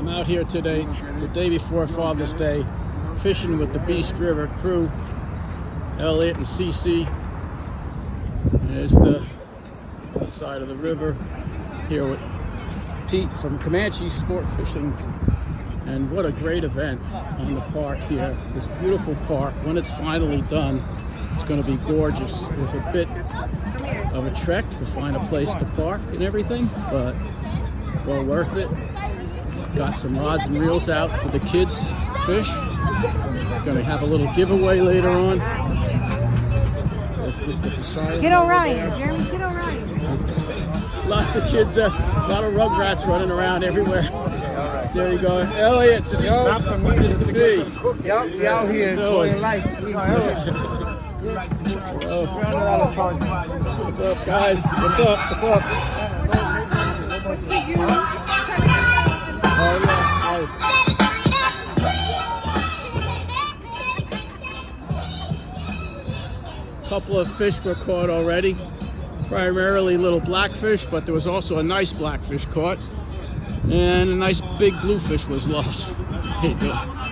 I'm out here today, the day before Father's Day, fishing with the Beast River crew, Elliot and Cece. There's the other side of the river here with Pete from Comanche Sport Fishing. And what a great event on the park here. This beautiful park. When it's finally done, it's going to be gorgeous. There's a bit of a trek to find a place to park and everything, but well worth it. Got some rods and reels out for the kids to fish. Going to have a little giveaway later on. There's Mr. Poseidon. Get Orion, Jeremy, get Orion. Lots of kids, a lot of rugrats running around everywhere. There you go. Elliot, Mr. B. Yep, we out here enjoying life. What's up, guys? What's up? What's up? Oh, yeah, nice. Couple of fish were caught already. Primarily little blackfish, but there was also a nice blackfish caught. And a nice big bluefish was lost. There you go.